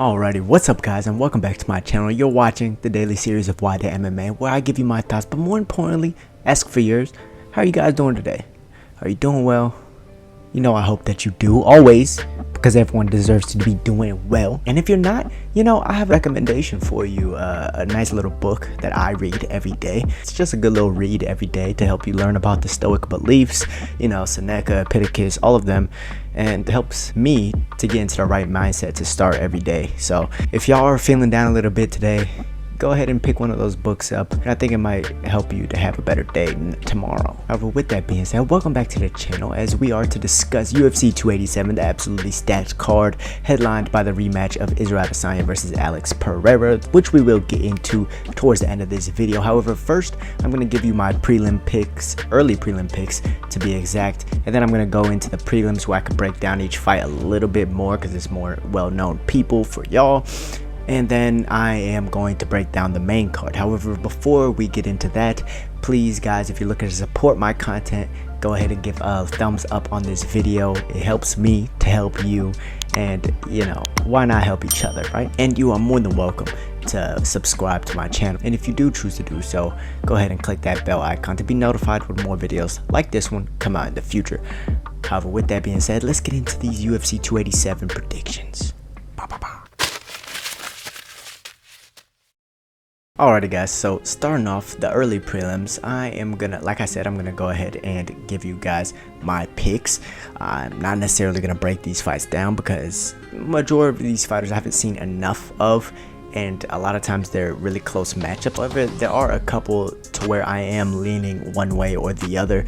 Alrighty, what's up guys, and welcome back to my channel. You're watching the daily series of Nwadei MMA, where I give you my thoughts, but more importantly, ask for yours. How are you guys doing today? Are you doing well? You know, I hope that you do, always, because everyone deserves to be doing well. And if you're not, you know, I have a recommendation for you, a nice little book that I read every day. It's just a good little read every day to help you learn about the Stoic beliefs, you know, Seneca, Epictetus, all of them, and it helps me to get into the right mindset to start every day. So if y'all are feeling down a little bit today, go ahead and pick one of those books up. I think it might help you to have a better day tomorrow. However, with that being said, welcome back to the channel as we are to discuss UFC 287, the absolutely stacked card headlined by the rematch of Israel Adesanya versus Alex Pereira, which we will get into towards the end of this video. However, first, I'm going to give you my prelim picks, early prelim picks to be exact, and then I'm going to go into the prelims where I can break down each fight a little bit more because it's more well-known people for y'all. And then I am going to break down the main card. However, before we get into that, please guys, if you're looking to support my content, go ahead and give a thumbs up on this video. It helps me to help you, and you know, why not help each other, right? And you are more than welcome to subscribe to my channel, and if you do choose to do so, go ahead and click that bell icon to be notified when more videos like this one come out in the future. However, with that being said, let's get into these UFC 287 predictions. Alrighty guys, so starting off the early prelims, I am gonna, like I said, I'm gonna go ahead and give you guys my picks. I'm not necessarily gonna break these fights down because majority of these fighters I haven't seen enough of, and a lot of times they're really close matchups. However, there are a couple to where I am leaning one way or the other,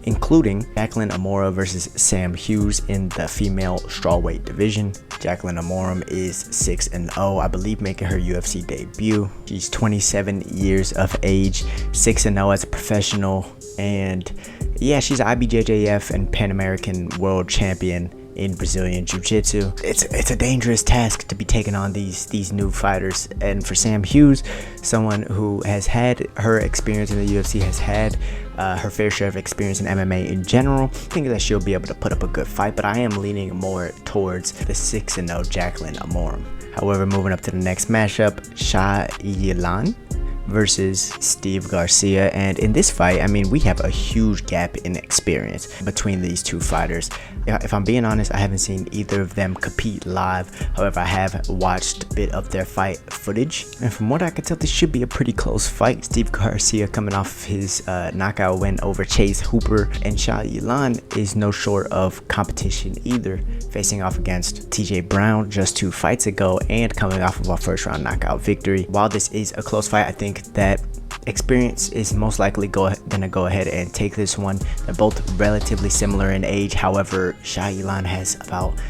including Jacqueline Amora versus Sam Hughes in the female strawweight division. Jacqueline Amora is 6-0, I believe, making her UFC debut. She's 27 years of age, 6-0 as a professional, and yeah, she's an IBJJF and Pan American world champion in Brazilian Jiu-Jitsu. It's a dangerous task to be taking on these new fighters, and for Sam Hughes, someone who has had her experience in the UFC, has had her fair share of experience in MMA in general, I think that she'll be able to put up a good fight, but I am leaning more towards the 6-0 Jacqueline Amora. However, moving up to the next matchup, Sha Yilan versus Steve Garcia, and in this fight, I mean, we have a huge gap in experience between these two fighters. If I'm being honest, I haven't seen either of them compete live. However, I have watched a bit of their fight footage, and from what I can tell, this should be a pretty close fight. Steve Garcia coming off his knockout win over Chase Hooper, and Sha Yilan is no short of competition either, facing off against TJ Brown just 2 fights ago and coming off of a first round knockout victory. While this is a close fight, I think that experience is most likely gonna go ahead and take this one. They're both relatively similar in age. However, Sha Yilan has about,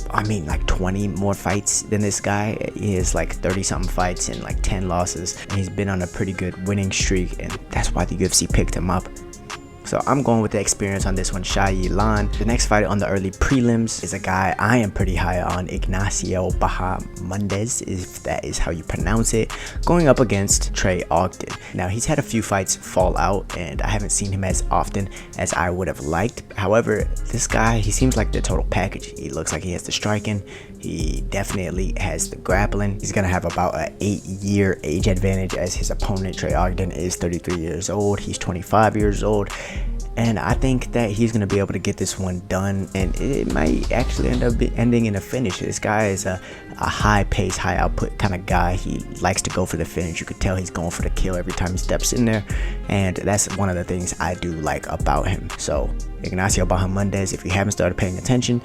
I mean, like 20 more fights than this guy. He has like 30 something fights and like 10 losses, and he's been on a pretty good winning streak, and that's why the UFC picked him up. So I'm going with the experience on this one, Sha Yilan. The next fight on the early prelims is a guy I am pretty high on, Ignacio Bahamondes, if that is how you pronounce it, going up against Trey Ogden. Now, he's had a few fights fall out, and I haven't seen him as often as I would have liked. However, this guy, he seems like the total package. He looks like he has the striking. He definitely has the grappling. He's gonna have about an 8-year age advantage, as his opponent Trey Ogden is 33 years old. He's 25 years old, and I think that he's gonna be able to get this one done, and it might actually end up ending in a finish. This guy is a high pace, high output kind of guy. He likes to go for the finish. You could tell he's going for the kill every time he steps in there, and that's one of the things I do like about him. So Ignacio Bahamondes, if you haven't started paying attention,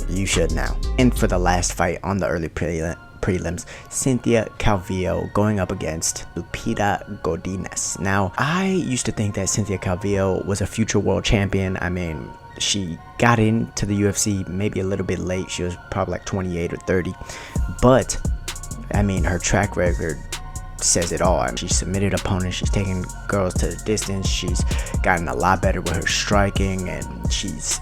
you should now. And for the last fight on the early prelims, Cynthia Calvillo going up against Lupita Godinez. Now, I used to think that Cynthia Calvillo was a future world champion. I mean, she got into the UFC maybe a little bit late. She was probably like 28 or 30, but I mean, her track record says it all. She's submitted opponents, she's taken girls to the distance, she's gotten a lot better with her striking, and she's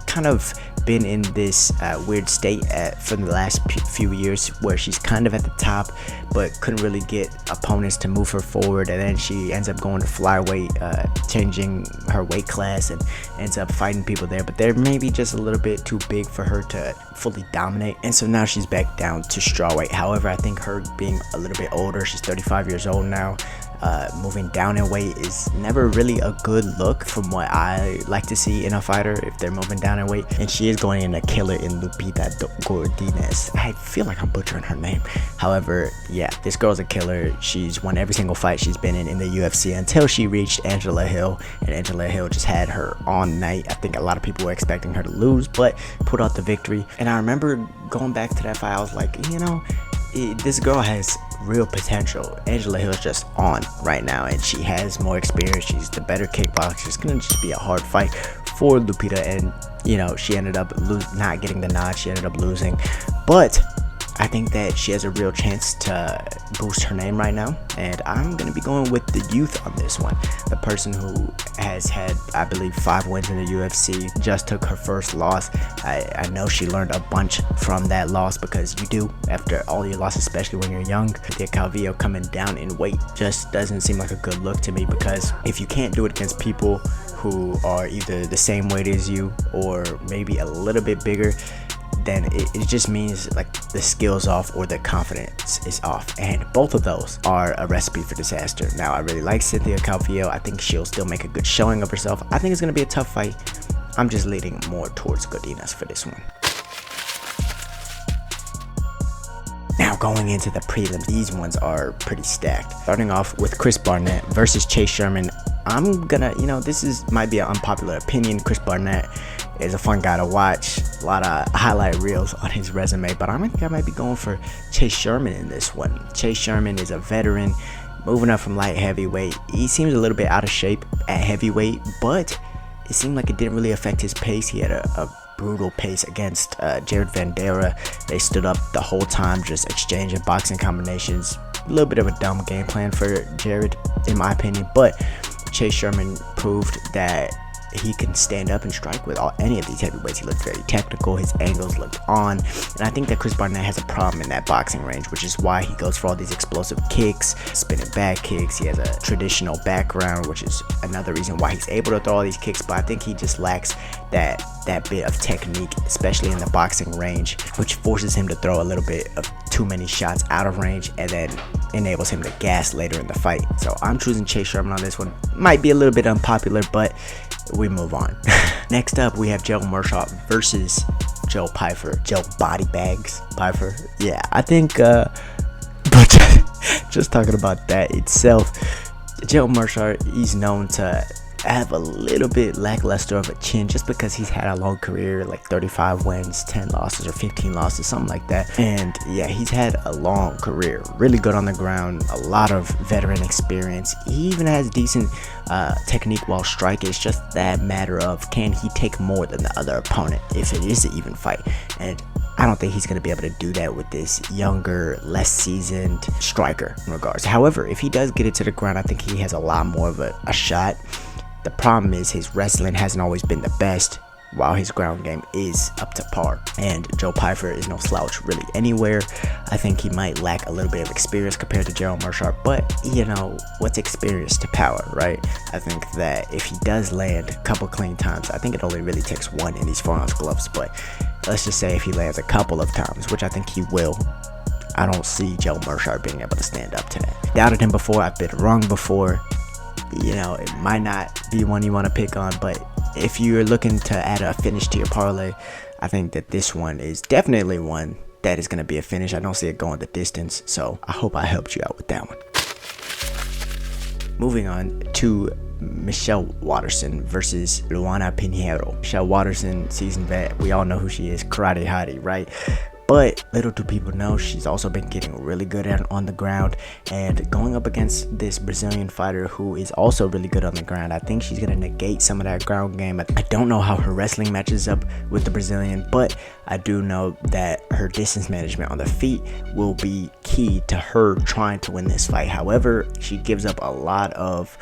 kind of been in this weird state for the last few years where she's kind of at the top but couldn't really get opponents to move her forward, and then she ends up going to flyweight, changing her weight class, and ends up fighting people there, but they're maybe just a little bit too big for her to fully dominate, and so now she's back down to strawweight. However, I think her being a little bit older, she's 35 years old now, moving down in weight is never really a good look from what I like to see in a fighter if they're moving down in weight. And she is going in a killer in Lupita Godinez. I feel like I'm butchering her name. However, yeah, this girl's a killer. She's won every single fight she's been in the UFC until she reached Angela Hill, and Angela Hill just had her on night. I think a lot of people were expecting her to lose, but pulled out the victory. And I remember going back to that fight, I was like, this girl has real potential. Angela Hill's just on right now, and she has more experience. She's the better kickboxer. It's gonna just be a hard fight for Lupita, and she ended up not getting the nod. She ended up losing, but I think that she has a real chance to boost her name right now, and I'm going to be going with the youth on this one. The person who has had, I believe, 5 wins in the UFC, just took her first loss. I know she learned a bunch from that loss, because you do after all your losses, especially when you're young. The Calvillo coming down in weight just doesn't seem like a good look to me, because if you can't do it against people who are either the same weight as you or maybe a little bit bigger, then it just means like the skills off or the confidence is off, and both of those are a recipe for disaster. Now, I really like Cynthia Calvillo. I think she'll still make a good showing of herself. I think it's going to be a tough fight. I'm just leaning more towards Godinez for this one. Now, going into the prelims, these ones are pretty stacked. Starting off with Chris Barnett versus Chase Sherman. I'm gonna, might be an unpopular opinion. Chris Barnett is a fun guy to watch. A lot of highlight reels on his resume, but I think I might be going for Chase Sherman in this one. Chase Sherman is a veteran, moving up from light heavyweight. He seems a little bit out of shape at heavyweight, but it seemed like it didn't really affect his pace. He had a brutal pace against Jared Vandera. They stood up the whole time, just exchanging boxing combinations. A little bit of a dumb game plan for Jared, in my opinion, but Chase Sherman proved that he can stand up and strike with any of these heavyweights. He looked very technical. His angles looked on. And I think that Chris Barnett has a problem in that boxing range, which is why he goes for all these explosive kicks, spinning back kicks. He has a traditional background, which is another reason why he's able to throw all these kicks. But I think he just lacks that bit of technique, especially in the boxing range, which forces him to throw a little bit of too many shots out of range, and then enables him to gas later in the fight. So I'm choosing Chase Sherman on this one. Might be a little bit unpopular, but we move on. Next up, we have Joe Mershaw versus Joe Pyfer. Joe Body Bags Pyfer. Yeah, I think, but just talking about that itself, Joe Mershaw, he's known to have a little bit lackluster of a chin, just because he's had a long career, like 35 wins, 10 losses, or 15 losses, something like that. And yeah, he's had a long career, really good on the ground, a lot of veteran experience. He even has decent technique while striking. It's just that matter of, can he take more than the other opponent if it is an even fight? And I don't think he's going to be able to do that with this younger, less seasoned striker in regards. However, if he does get it to the ground, I think he has a lot more of a shot. The problem is his wrestling hasn't always been the best, while his ground game is up to par. And Joe Pyfer is no slouch really anywhere. I think he might lack a little bit of experience compared to Gerald Mershaw, but what's experience to power, right? I think that if he does land a couple clean times, I think it only really takes one in these 4-ounce gloves, but let's just say if he lands a couple of times, which I think he will, I don't see Joe Mershaw being able to stand up to that. Doubted him before, I've been wrong before. It might not be one you want to pick on, but if you're looking to add a finish to your parlay, I think that this one is definitely one that is going to be a finish. I don't see it going the distance, so I hope I helped you out with that one. Moving on to Michelle Watterson versus Luana Pinheiro. Michelle Watterson, seasoned vet, we all know who she is, karate hottie, right? But little do people know, she's also been getting really good on the ground, and going up against this Brazilian fighter who is also really good on the ground. I think she's going to negate some of that ground game. I don't know how her wrestling matches up with the Brazilian, but I do know that her distance management on the feet will be key to her trying to win this fight. However, she gives up a lot of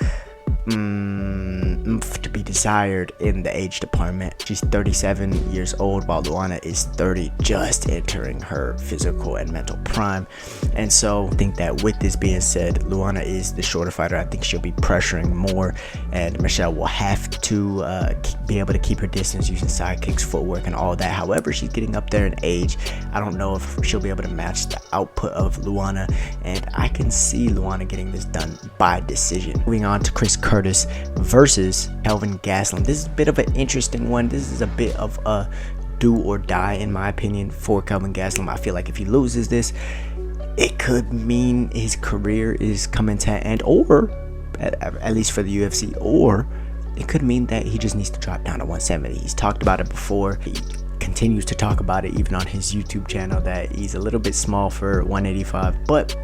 to be desired in the age department. She's 37 years old while Luana is 30, just entering her physical and mental prime. And so I think that with this being said, Luana is the shorter fighter. I think she'll be pressuring more, and Michelle will have to be able to keep her distance using side kicks, footwork, and all that. However, she's getting up there in age. I don't know if she'll be able to match the output of Luana, and I can see Luana getting this done by decision. Moving on to Chris Curtis versus Kelvin Gastelum. This is a bit of an interesting one. This is a bit of a do or die, in my opinion, for Kelvin Gastelum. I feel like if he loses this, it could mean his career is coming to an end, or at least for the UFC, or it could mean that he just needs to drop down to 170. He's talked about it before. He continues to talk about it even on his YouTube channel, that he's a little bit small for 185. But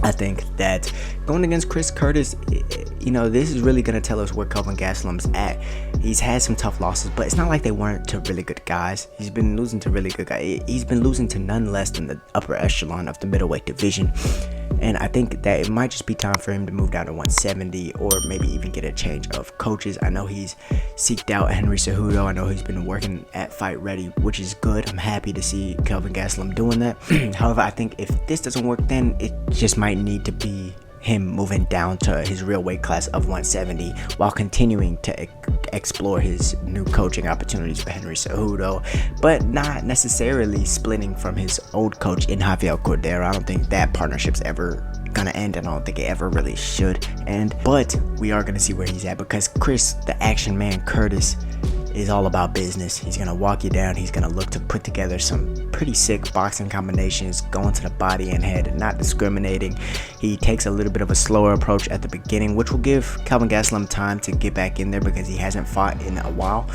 I think that going against Chris Curtis, this is really going to tell us where Kelvin Gastelum's at. He's had some tough losses, but it's not like they weren't to really good guys. He's been losing to really good guys. He's been losing to none less than the upper echelon of the middleweight division. And I think that it might just be time for him to move down to 170, or maybe even get a change of coaches. I know he's seeked out Henry Cejudo. I know he's been working at Fight Ready, which is good. I'm happy to see Kelvin Gastelum doing that. However, I think if this doesn't work, then it just might need to be him moving down to his real weight class of 170 while continuing to explore his new coaching opportunities for Henry Cejudo, but not necessarily splitting from his old coach in Javier Cordero. I don't think that partnership's ever gonna end, and I don't think it ever really should end, but we are gonna see where he's at, because Chris, the action man Curtis, is all about business. He's gonna walk you down. He's gonna look to put together some pretty sick boxing combinations, going to the body and head, not discriminating. He takes a little bit of a slower approach at the beginning, which will give Kelvin Gastelum time to get back in there, because he hasn't fought in a while.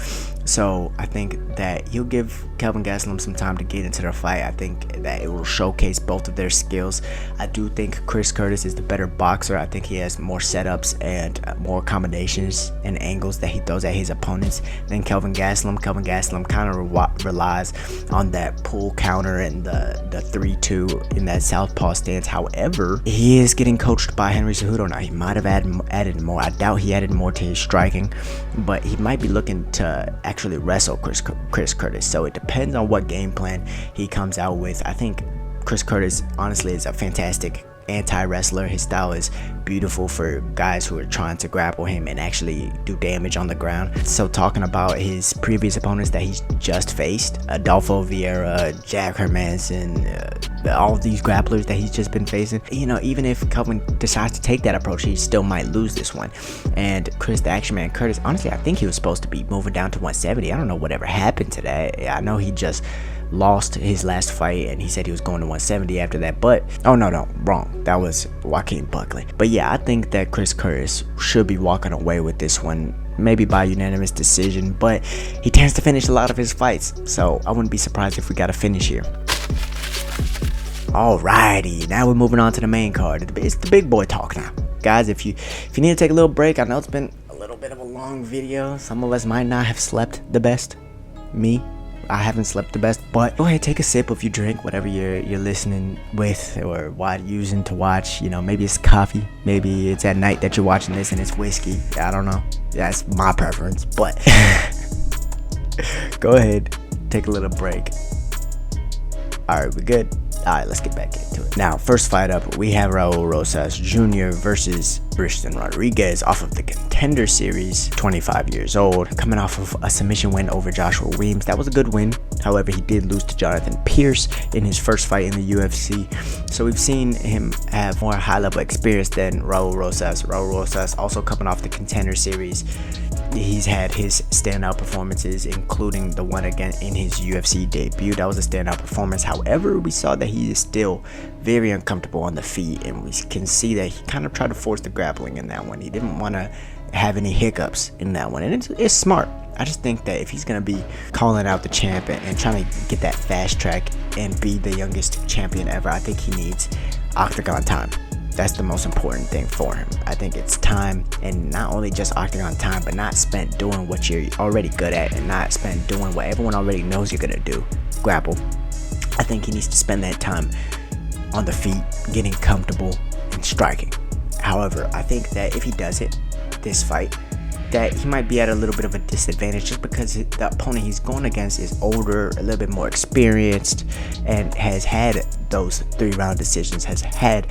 So I think that he'll give Kelvin Gastelum some time to get into the fight. I think that it will showcase both of their skills. I do think Chris Curtis is the better boxer. I think he has more setups and more combinations and angles that he throws at his opponents than Kelvin Gastelum. Kelvin Gastelum kind of relies on that pull counter and the 3-2 in that southpaw stance. However, he is getting coached by Henry Cejudo now. He might have added more. I doubt he added more to his striking, but he might be looking to actually wrestle Chris Curtis. So it depends on what game plan he comes out with. I think Chris Curtis honestly is a fantastic anti-wrestler. His style is beautiful for guys who are trying to grapple him and actually do damage on the ground. So talking about his previous opponents that he's just faced, Adolfo Vieira, Jack Hermanson, all of these grapplers that he's just been facing, even if Kelvin decides to take that approach, he still might lose this one. And Chris, the action man Curtis, honestly, I think he was supposed to be moving down to 170. I don't know whatever happened to that. I know he just lost his last fight and he said he was going to 170 after that, but wrong, that was Joaquin Buckley. But yeah, I think that Chris Curtis should be walking away with this one, maybe by unanimous decision, but he tends to finish a lot of his fights, so I wouldn't be surprised if we got a finish here. Alrighty, now we're moving on to the main card. It's the big boy talk now, guys. If you need to take a little break, I know it's been a little bit of a long video. Some of us might not have slept the best. I haven't slept the best, but go ahead, take a sip of your drink, whatever you're listening with or using to watch. Maybe it's coffee, maybe it's at night that you're watching this and it's whiskey. I don't know. That's my preference, but go ahead, take a little break. All right, we're good. All right, let's get back into it. Now, first fight up, we have Raul Rosas Jr. versus Christian Rodriguez off of the Contender Series, 25 years old, coming off of a submission win over Joshua Weems. That was a good win. However, he did lose to Jonathan Pierce in his first fight in the UFC. So we've seen him have more high-level experience than Raul Rosas. Raul Rosas also coming off the Contender Series. He's had his standout performances, including the one again in his UFC debut. That was a standout performance. However, we saw that he is still very uncomfortable on the feet, and we can see that he kind of tried to force the grappling in that one. He didn't want to have any hiccups in that one, and it's smart. I just think that if he's going to be calling out the champ and trying to get that fast track and be the youngest champion ever, I think he needs octagon time. That's the most important thing for him. I think it's time, and not only just octagon time, but not spent doing what you're already good at and not spent doing what everyone already knows you're gonna do, grapple. I think he needs to spend that time on the feet, getting comfortable and striking. However, I think that if he does it, this fight that he might be at a little bit of a disadvantage just because the opponent he's going against is older, a little bit more experienced, and has had those 3-round decisions, has had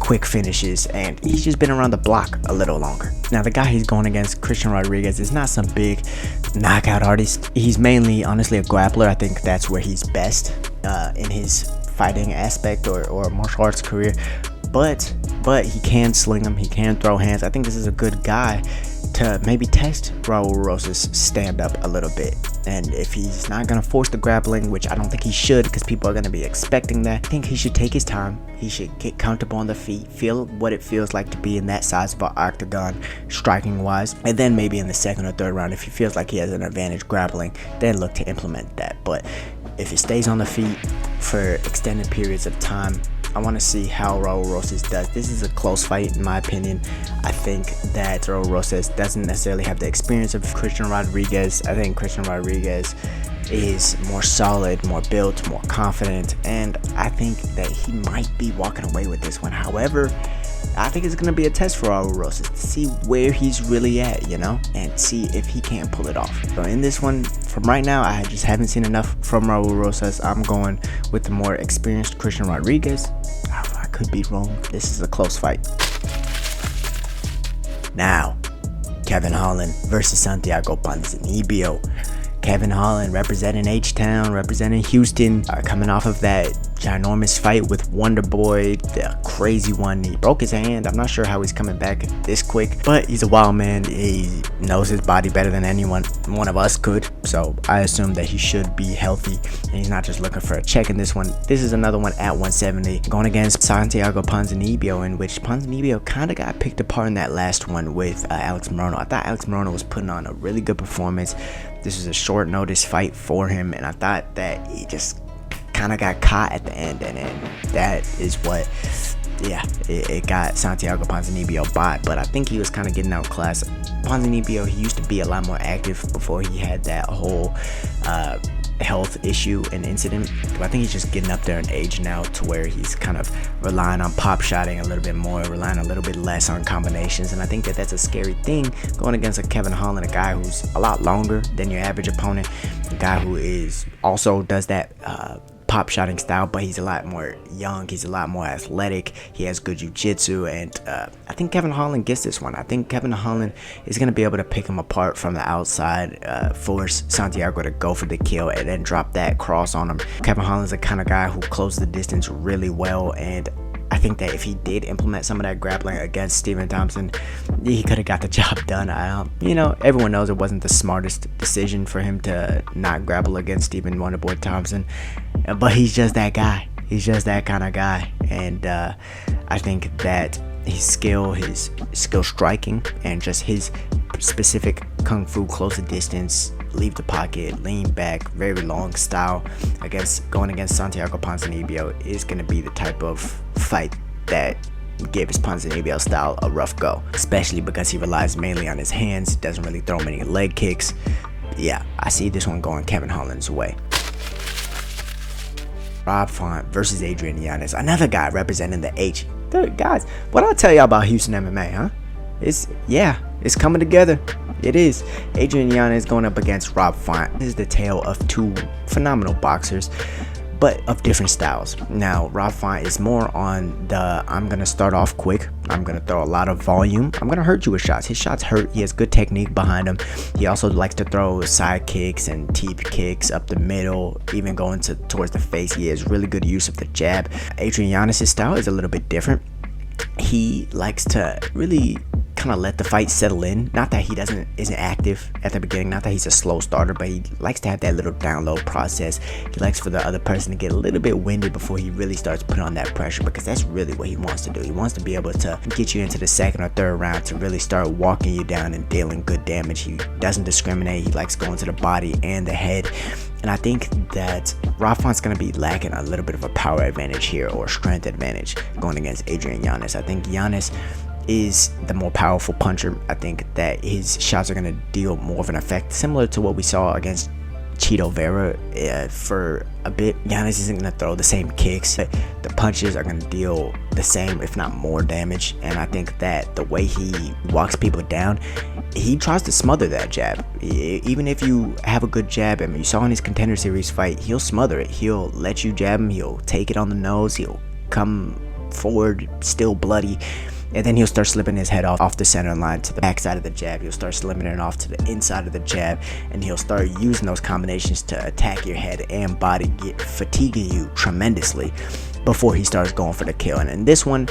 quick finishes, and he's just been around the block a little longer. Now, the guy he's going against, Christian Rodriguez, is not some big knockout artist. He's mainly, honestly, a grappler. I think that's where he's best in his fighting aspect or martial arts career. But he can sling them, he can throw hands. I think this is a good guy to maybe test Raul Rosas' stand up a little bit. And if he's not going to force the grappling, which I don't think he should because people are going to be expecting that, I think he should take his time. He should get comfortable on the feet, feel what it feels like to be in that size of an octagon, striking wise. And then maybe in the second or third round, if he feels like he has an advantage grappling, then look to implement that. But if it stays on the feet for extended periods of time, I want to see how Raul Rosas does. This is a close fight in my opinion. I think that Raul Rosas doesn't necessarily have the experience of Christian Rodriguez. I think Christian Rodriguez is more solid, more built, more confident, and I think that he might be walking away with this one. However, I think it's going to be a test for Raul Rosas to see where he's really at, and see if he can pull it off. So in this one, from right now, I just haven't seen enough from Raul Rosas. I'm going with the more experienced Christian Rodriguez. I could be wrong. This is a close fight. Now, Kelvin Holland versus Santiago Ponzinibbio. Kelvin Holland representing H-Town, representing Houston, coming off of that ginormous fight with Wonder Boy, the crazy one. He broke his hand. I'm not sure how he's coming back this quick, but he's a wild man. He knows his body better than one of us could, so I assume that he should be healthy, and he's not just looking for a check in this one. This is another one at 170, going against Santiago Ponzinibbio, in which Ponzinibbio kind of got picked apart in that last one with Alex Pereira. I thought Alex Pereira was putting on a really good performance. This was a short notice fight for him, and I thought that he just kind of got caught at the end, and that is what, it got Santiago Ponzinibbio by. But I think he was kind of getting outclassed. Ponzinibbio, he used to be a lot more active before he had that whole health issue and incident. But I think he's just getting up there in age now to where he's kind of relying on pop shotting a little bit more, relying a little bit less on combinations, and I think that that's a scary thing going against a Kelvin Holland, a guy who's a lot longer than your average opponent, a guy who is also does that pop shotting style, but he's a lot more young, he's a lot more athletic, he has good jiu-jitsu, and I think Kelvin Holland gets this one. I think Kelvin Holland is going to be able to pick him apart from the outside, force Santiago to go for the kill, and then drop that cross on him. Kelvin Holland's the kind of guy who closes the distance really well, and I think that if he did implement some of that grappling against Stephen Thompson, he could have got the job done. Everyone knows it wasn't the smartest decision for him to not grapple against Stephen Wonderboy Thompson, but he's just that guy. He's just that kind of guy, and I think that his skill striking, and just his specific kung fu close distance, leave the pocket, lean back, very long style going against Santiago Ponzinibbio is going to be the type of fight that gives Ponzinibbio style a rough go, especially because he relies mainly on his hands, doesn't really throw many leg kicks. Yeah, I see this one going Kelvin Holland's way. Rob Font versus Adrian Yanez, another guy representing the H. Guys, what I'll tell y'all about Houston MMA, huh? It's coming together. It is. Adrian Yanez going up against Rob Font. This is the tale of two phenomenal boxers, but of different styles. Now, Rob Font is more on the I'm going to start off quick. I'm going to throw a lot of volume. I'm going to hurt you with shots. His shots hurt. He has good technique behind him. He also likes to throw side kicks and teep kicks up the middle, even going towards the face. He has really good use of the jab. Adrian Yanez's style is a little bit different. He likes to really kind of let the fight settle in. Not that he isn't active at the beginning, not that he's a slow starter, but he likes to have that little download process. He likes for the other person to get a little bit winded before he really starts putting on that pressure, because that's really what he wants to do. He wants to be able to get you into the second or third round to really start walking you down and dealing good damage. He doesn't discriminate. He likes going to the body and the head. And I think that Rob Font's going to be lacking a little bit of a power advantage here, or strength advantage, going against Adrian Yanez. I think Yanez is the more powerful puncher. I think that his shots are going to deal more of an effect, similar to what we saw against Cheeto Vera for a bit. Yanez isn't going to throw the same kicks. The punches are going to deal the same, if not more damage. And I think that the way he walks people down, he tries to smother that jab. Even if you have a good jab, I mean, you saw in his Contender Series fight, he'll smother it. He'll let you jab him. He'll take it on the nose. He'll come forward still bloody, and then he'll start slipping his head off the center line to the backside of the jab. He'll start slipping it off to the inside of the jab, and he'll start using those combinations to attack your head and body, fatiguing you tremendously before he starts going for the kill. And in this one,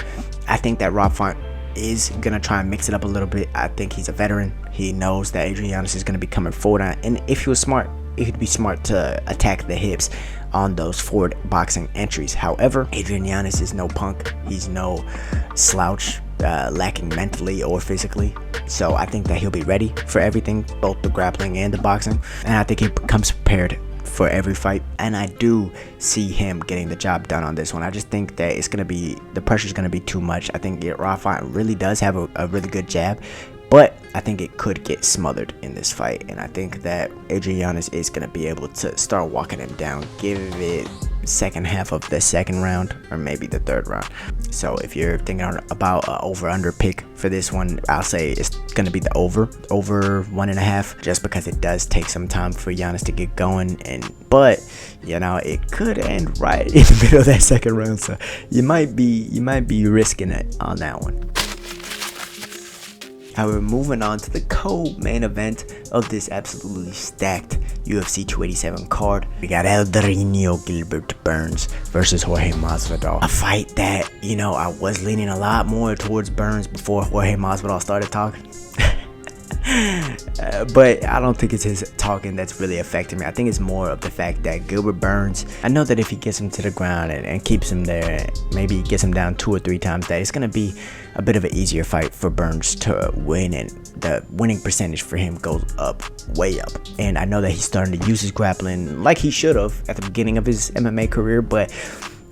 I think that Rob Font is gonna try and mix it up a little bit. I think he's a veteran. He knows that Adrian Yanez is gonna be coming forward on, and if he was smart, it could be smart to attack the hips on those forward boxing entries. However, Adrian Yanez is no punk. He's no slouch, lacking mentally or physically. So I think that he'll be ready for everything, both the grappling and the boxing. And I think he comes prepared for every fight. And I do see him getting the job done on this one. I just think that it's going to be, the pressure's going to be too much. I think Rob Font really does have a really good jab, but I think it could get smothered in this fight. And I think that Adrian Yanez is going to be able to start walking him down. Give it second half of the second round, or maybe the third round. So if you're thinking about an over-under pick for this one, I'll say it's going to be the over 1.5, just because it does take some time for Yanez to get going. But you know, it could end right in the middle of that second round. So you might be risking it on that one. However, moving on to the co-main event of this absolutely stacked UFC 287 card, we got Adrian Gilbert Burns versus Jorge Masvidal. A fight that, you know, I was leaning a lot more towards Burns before Jorge Masvidal started talking. But I don't think it's his talking that's really affecting me. I think it's more of the fact that Gilbert Burns, I know that if he gets him to the ground and keeps him there, maybe gets him down 2 or 3 times, that it's going to be a bit of an easier fight for Burns to win, and the winning percentage for him goes up, way up. And I know that he's starting to use his grappling like he should have at the beginning of his MMA career, but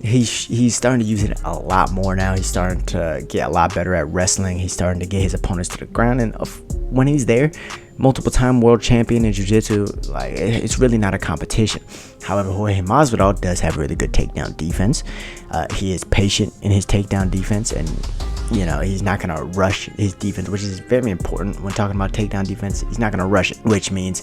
he's starting to use it a lot more now. He's starting to get a lot better at wrestling. He's starting to get his opponents to the ground, and when he's there, multiple time world champion in jiu-jitsu, like, it's really not a competition. However, Jorge Masvidal does have really good takedown defense. He is patient in his takedown defense, and you know, he's not gonna rush his defense, which is very important when talking about takedown defense. He's not gonna rush it, which means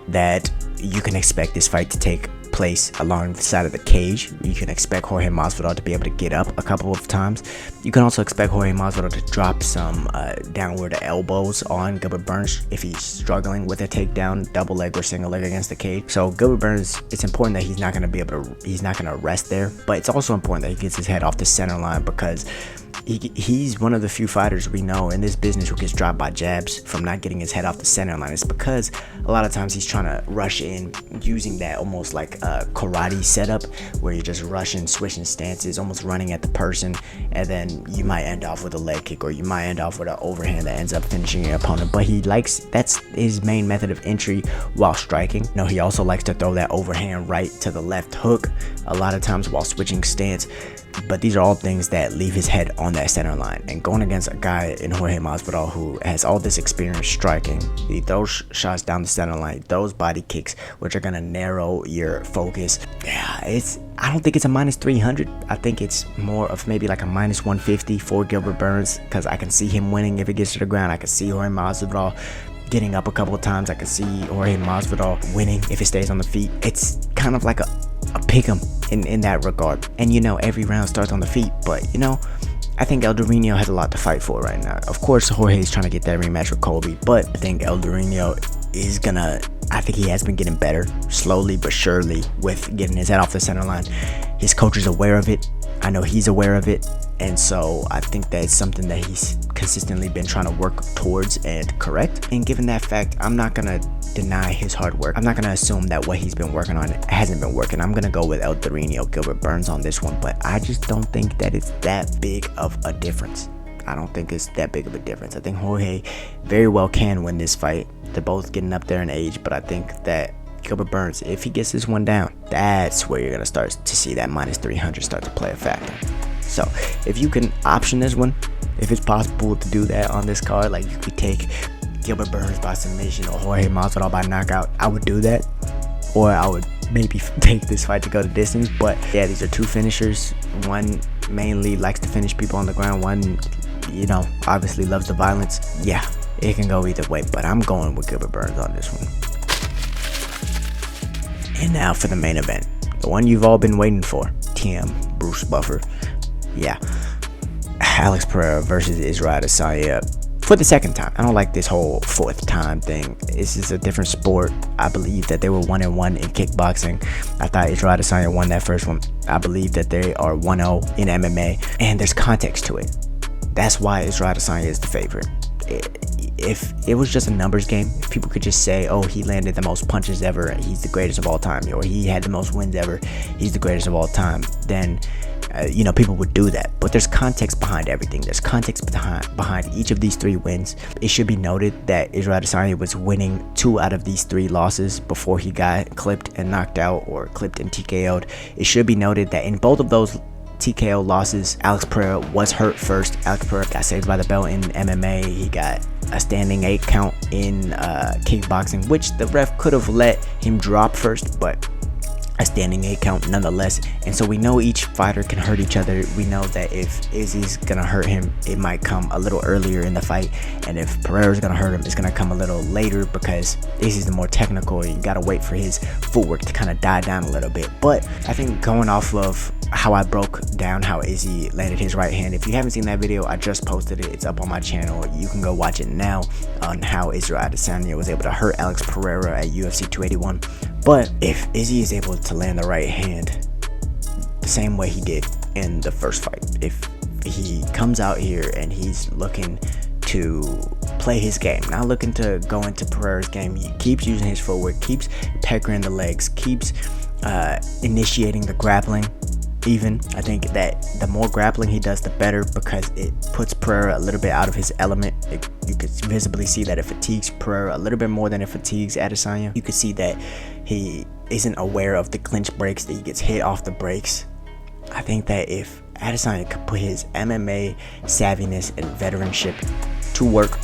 that you can expect this fight to take place along the side of the cage. You can expect Jorge Masvidal to be able to get up a couple of times. You can also expect Jorge Masvidal to drop some downward elbows on Gilbert Burns if he's struggling with a takedown, double leg or single leg against the cage. So Gilbert Burns, it's important that he's not going to rest there, but it's also important that he gets his head off the center line, because he's one of the few fighters we know in this business who gets dropped by jabs from not getting his head off the center line. It's because a lot of times he's trying to rush in using that almost like a karate setup, where you're just rushing, switching stances, almost running at the person, and then you might end off with a leg kick, or you might end off with an overhand that ends up finishing your opponent. But that's his main method of entry while striking. You know, he also likes to throw that overhand right to the left hook a lot of times while switching stance. But these are all things that leave his head on that center line. And going against a guy in Jorge Masvidal who has all this experience striking, he throws shots down the center line, those body kicks, which are gonna narrow your focus. Yeah, I don't think it's a -300. I think it's more of maybe like a -150 for Gilbert Burns, because I can see him winning if it gets to the ground. I can see Jorge Masvidal getting up a couple of times. I can see Jorge Masvidal winning if it stays on the feet. It's kind of like a pick-em in that regard. And you know, every round starts on the feet, but you know, I think El Dorino has a lot to fight for right now. Of course, Jorge is trying to get that rematch with Colby, but I think El Dorino is I think he has been getting better, slowly but surely, with getting his head off the center line. His coach is aware of it. I know he's aware of it. And so I think that it's something that he's consistently been trying to work towards and correct. And given that fact, I'm not going to deny his hard work. I'm not going to assume that what he's been working on hasn't been working. I'm going to go with El Dorino, Gilbert Burns on this one. But I just don't think that it's that big of a difference. I don't think it's that big of a difference. I think Jorge very well can win this fight. They're both getting up there in age. But I think that Gilbert Burns, if he gets this one down, that's where you're going to start to see that -300 start to play a factor. So if you can option this one, if it's possible to do that on this card, like you could take Gilbert Burns by submission or Jorge Masvidal by knockout, I would do that. or I would maybe take this fight to go the distance. But yeah, these are two finishers. One mainly likes to finish people on the ground. One, you know, obviously loves the violence. Yeah, it can go either way, but I'm going with Gilbert Burns on this one. And now for the main event, the one you've all been waiting for, TM Bruce Buffer. Yeah, Alex Pereira versus Israel Adesanya for the second time. I don't like this whole fourth time thing. This is a different sport. I believe that they were 1-1 in kickboxing. I thought Israel Adesanya won that first one. I believe that they are 1-0 in MMA, and there's context to it. That's why Israel Adesanya is the favorite. If it was just a numbers game, if people could just say, oh, he landed the most punches ever, he's the greatest of all time, or he had the most wins ever, he's the greatest of all time, then you know, people would do that. But there's context behind everything. There's context behind each of these 3 wins. It should be noted that Israel Adesanya was winning 2 out of these 3 losses before he got clipped and knocked out, or clipped and TKO'd. It should be noted that in both of those TKO losses, Alex Pereira was hurt first. Alex Pereira got saved by the bell in MMA. He got a standing 8 count in kickboxing, which the ref could have let him drop first, but a standing 8 count nonetheless. And so we know each fighter can hurt each other. We know that if Izzy's gonna hurt him, it might come a little earlier in the fight, and if Pereira's gonna hurt him, it's gonna come a little later, because Izzy's the more technical. You gotta wait for his footwork to kind of die down a little bit. But I think going off of how I broke down how Izzy landed his right hand, if you haven't seen that video, I just posted it. It's up on my channel. You can go watch it now on how Israel Adesanya was able to hurt Alex Pereira at UFC 281. But if Izzy is able to land the right hand the same way he did in the first fight, if he comes out here and he's looking to play his game, not looking to go into Pereira's game, he keeps using his footwork, keeps peckering the legs, keeps initiating the grappling. Even I think that the more grappling he does, the better, because it puts Pereira a little bit out of his element. You could visibly see that it fatigues Pereira a little bit more than it fatigues Adesanya. You could see that he isn't aware of the clinch breaks, that he gets hit off the breaks. I think that if Adesanya could put his MMA savviness and veteranship to work,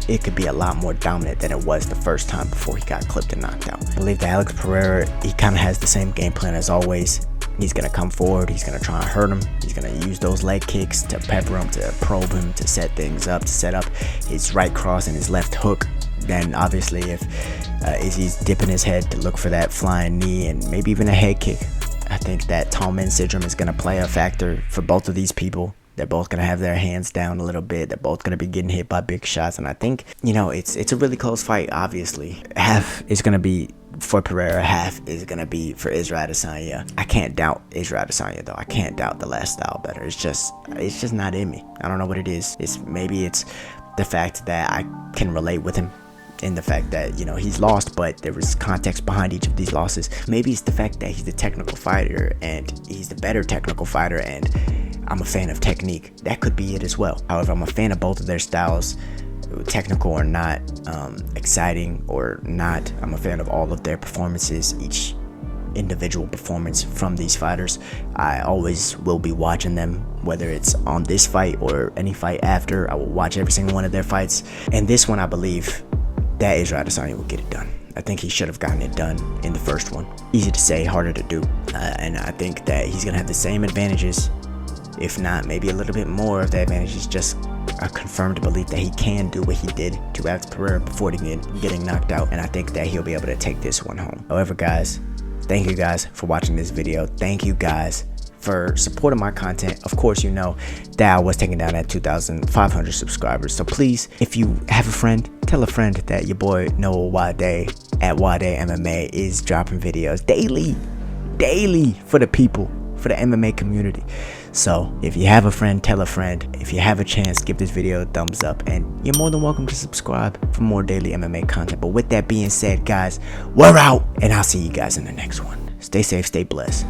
it could be a lot more dominant than it was the first time before he got clipped and knocked out. I believe that Alex Pereira, he kind of has the same game plan as always. He's going to come forward, he's going to try and hurt him, he's going to use those leg kicks to pepper him, to probe him, to set things up, to set up his right cross and his left hook. Then obviously if Izzy's dipping his head to look for that flying knee and maybe even a head kick, I think that tall man syndrome is going to play a factor for both of these people. They're both going to have their hands down a little bit. They're both going to be getting hit by big shots. And I think, you know, it's a really close fight, obviously. Half is going to be for Pereira, half is going to be for Israel Adesanya. I can't doubt Israel Adesanya, though. I can't doubt the last style better. It's just not in me. I don't know what it is. Maybe it's the fact that I can relate with him, in the fact that, you know, he's lost, but there was context behind each of these losses. Maybe it's the fact that he's the technical fighter and he's the better technical fighter, and I'm a fan of technique. That could be it as well. However, I'm a fan of both of their styles, technical or not, exciting or not. I'm a fan of all of their performances, each individual performance from these fighters. I always will be watching them, whether it's on this fight or any fight after. I will watch every single one of their fights, and this one I believe that Israel Adesanya will get it done. I think he should have gotten it done in the first one. Easy to say, harder to do, and I think that he's gonna have the same advantages, if not maybe a little bit more of the advantages, just a confirmed belief that he can do what he did to Alex Pereira before getting knocked out, and I think that he'll be able to take this one home. However, guys, thank you guys for watching this video. Thank you guys for supporting my content. Of course, you know that I was taken down at 2,500 subscribers, so please, if you have a friend, tell a friend that your boy Nwadei at Nwadei MMA is dropping videos daily for the people, for the MMA community. So if you have a friend, tell a friend. If you have a chance, give this video a thumbs up, and you're more than welcome to subscribe for more daily MMA content. But with that being said, guys, we're out, and I'll see you guys in the next one. Stay safe, stay blessed.